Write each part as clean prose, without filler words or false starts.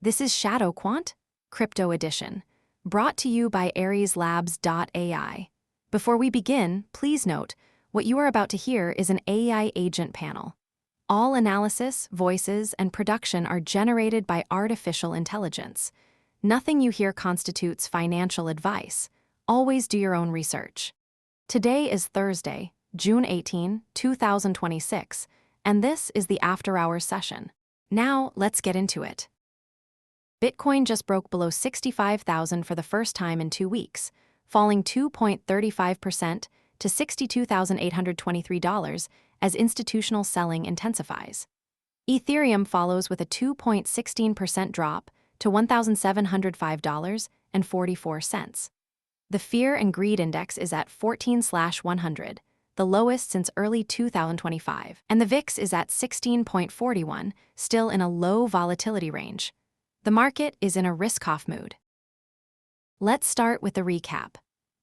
This is ShadowQuant, Crypto Edition, brought to you by AresLabs.ai. Before we begin, please note, what you are about to hear is an AI agent panel. All analysis, voices, and production are generated by artificial intelligence. Nothing you hear constitutes financial advice. Always do your own research. Today is Thursday, June 18, 2026, and this is the After Hours session. Now, let's get into it. Bitcoin just broke below 65,000 for the first time in 2 weeks, falling 2.35% to $62,823 as institutional selling intensifies. Ethereum follows with a 2.16% drop to $1,705.44. The Fear and Greed Index is at 14/100, the lowest since early 2025, and the VIX is at 16.41, still in a low volatility range. The market is in a risk-off mood. Let's start with the recap.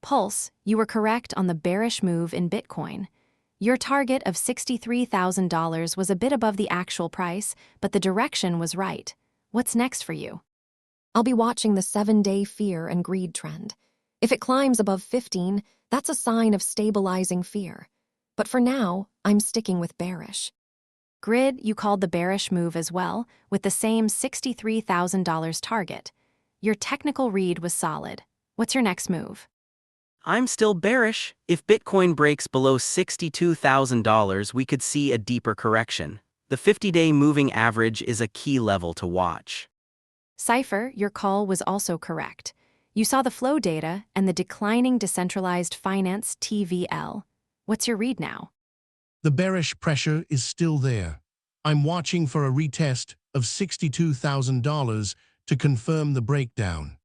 Pulse, you were correct on the bearish move in Bitcoin. Your target of $63,000 was a bit above the actual price, but the direction was right. What's next for you? I'll be watching the 7-day fear and greed trend. If it climbs above 15, that's a sign of stabilizing fear. But for now, I'm sticking with bearish. Grid, you called the bearish move as well, with the same $63,000 target. Your technical read was solid. What's your next move? I'm still bearish. If Bitcoin breaks below $62,000, we could see a deeper correction. The 50-day moving average is a key level to watch. CIPHER, your call was also correct. You saw the flow data and the declining decentralized finance TVL. What's your read now? The bearish pressure is still there. I'm watching for a retest of $62,000 to confirm the breakdown.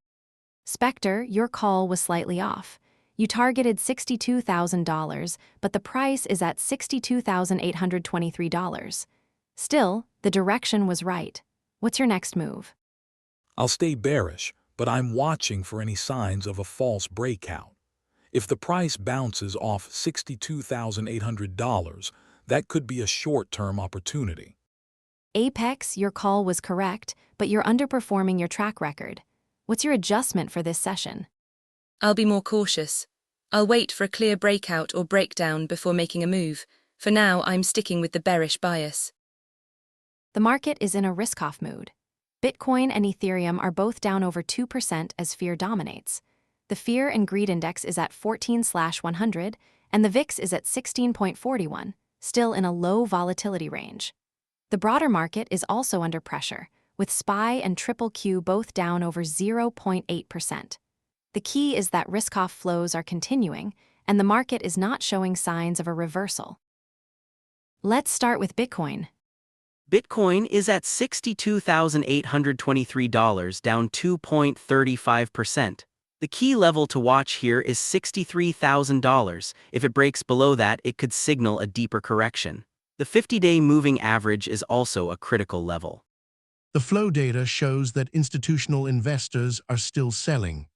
SPECTER, your call was slightly off. You targeted $62,000, but the price is at $62,823. Still, the direction was right. What's your next move? I'll stay bearish, but I'm watching for any signs of a false breakout. If the price bounces off $62,800, that could be a short-term opportunity. Apex, your call was correct, but you're underperforming your track record. What's your adjustment for this session? I'll be more cautious. I'll wait for a clear breakout or breakdown before making a move. For now, I'm sticking with the bearish bias. The market is in a risk-off mood. Bitcoin and Ethereum are both down over 2% as fear dominates. The Fear and Greed Index is at 14/100, and the VIX is at 16.41, still in a low volatility range. The broader market is also under pressure, with SPY and QQQ both down over 0.8%. The key is that risk-off flows are continuing, and the market is not showing signs of a reversal. Let's start with Bitcoin. Bitcoin is at $62,823, down 2.35%. The key level to watch here is $63,000. If it breaks below that, it could signal a deeper correction. The 50-day moving average is also a critical level. The flow data shows that institutional investors are still selling.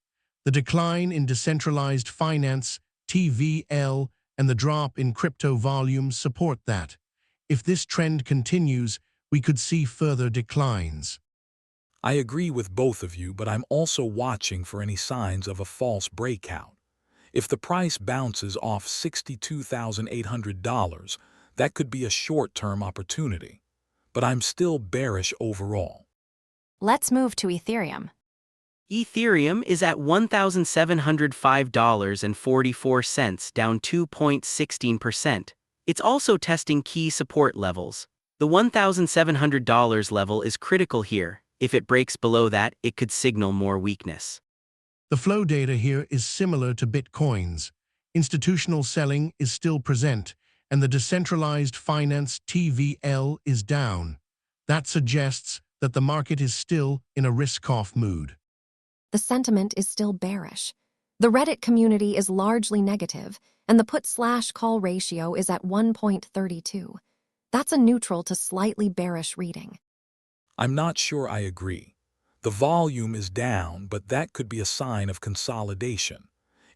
The decline in decentralized finance, TVL, and the drop in crypto volume support that. If this trend continues, we could see further declines. I agree with both of you, but I'm also watching for any signs of a false breakout. If the price bounces off $62,800, that could be a short-term opportunity. But I'm still bearish overall. Let's move to Ethereum. Ethereum is at $1,705.44, down 2.16%. It's also testing key support levels. The $1,700 level is critical here. If it breaks below that, it could signal more weakness. The flow data here is similar to Bitcoin's. Institutional selling is still present, and the decentralized finance TVL is down. That suggests that the market is still in a risk-off mood. The sentiment is still bearish. The Reddit community is largely negative, and the put/call ratio is at 1.32. That's a neutral to slightly bearish reading. I'm not sure I agree. The volume is down, but that could be a sign of consolidation.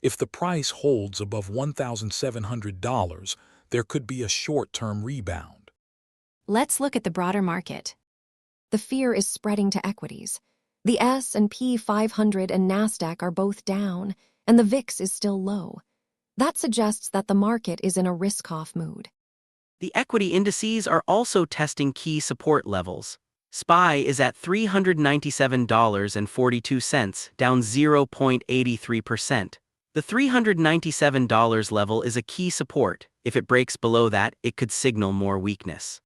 If the price holds above $1,700, there could be a short-term rebound. Let's look at the broader market. The fear is spreading to equities. The S&P 500 and Nasdaq are both down, and the VIX is still low. That suggests that the market is in a risk-off mood. The equity indices are also testing key support levels. SPY is at $397.42, down 0.83%. The $397 level is a key support. If it breaks below that, it could signal more weakness.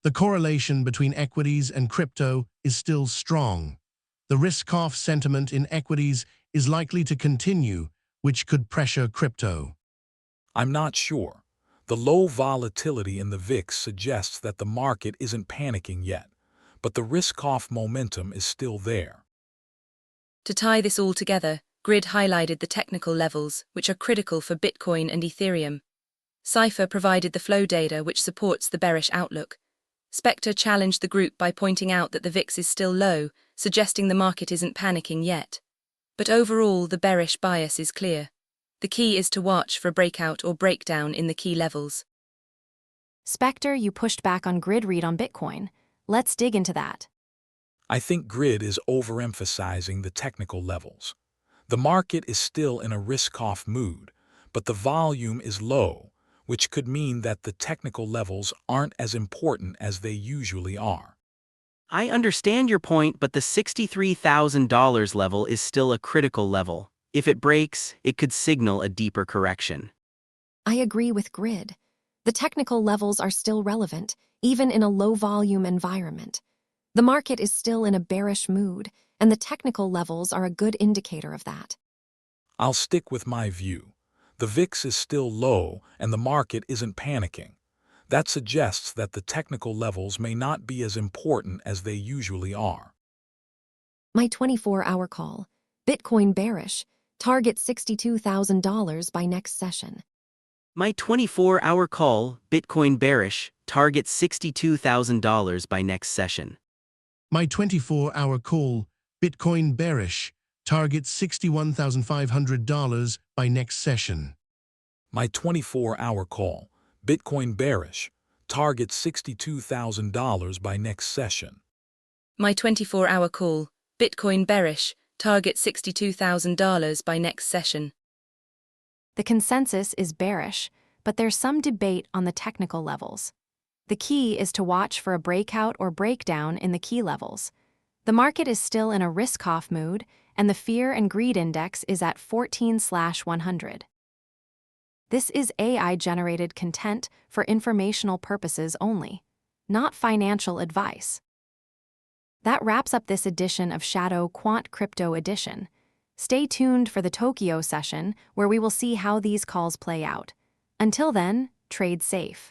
The correlation between equities and crypto is still strong. The risk-off sentiment in equities is likely to continue, which could pressure crypto. I'm not sure. The low volatility in the VIX suggests that the market isn't panicking yet, but the risk-off momentum is still there. To tie this all together, Grid highlighted the technical levels, which are critical for Bitcoin and Ethereum. CIPHER provided the flow data, which supports the bearish outlook. SPECTER challenged the group by pointing out that the VIX is still low, suggesting the market isn't panicking yet. But overall, the bearish bias is clear. The key is to watch for a breakout or breakdown in the key levels. SPECTER, you pushed back on Grid read on Bitcoin. Let's dig into that. I think Grid is overemphasizing the technical levels. The market is still in a risk-off mood, but the volume is low, which could mean that the technical levels aren't as important as they usually are. I understand your point, but the $63,000 level is still a critical level. If it breaks, it could signal a deeper correction. I agree with Grid. The technical levels are still relevant, even in a low-volume environment. The market is still in a bearish mood, and the technical levels are a good indicator of that. I'll stick with my view. The VIX is still low and the market isn't panicking. That suggests that the technical levels may not be as important as they usually are. My 24-hour call. Bitcoin bearish. Target $62,000 by next session. My 24-hour call, Bitcoin bearish, target $62,000 by next session. My 24-hour call, Bitcoin bearish, target $61,500 by next session. My 24-hour call, Bitcoin bearish, target $62,000 by next session. My 24-hour call, Bitcoin bearish, target $62,000 by next session. The consensus is bearish, but there's some debate on the technical levels. The key is to watch for a breakout or breakdown in the key levels. The market is still in a risk-off mood, and the fear and greed index is at 14/100. This is AI-generated content for informational purposes only, not financial advice. That wraps up this edition of ShadowQuant Crypto Edition. Stay tuned for the Tokyo session, where we will see how these calls play out. Until then, trade safe.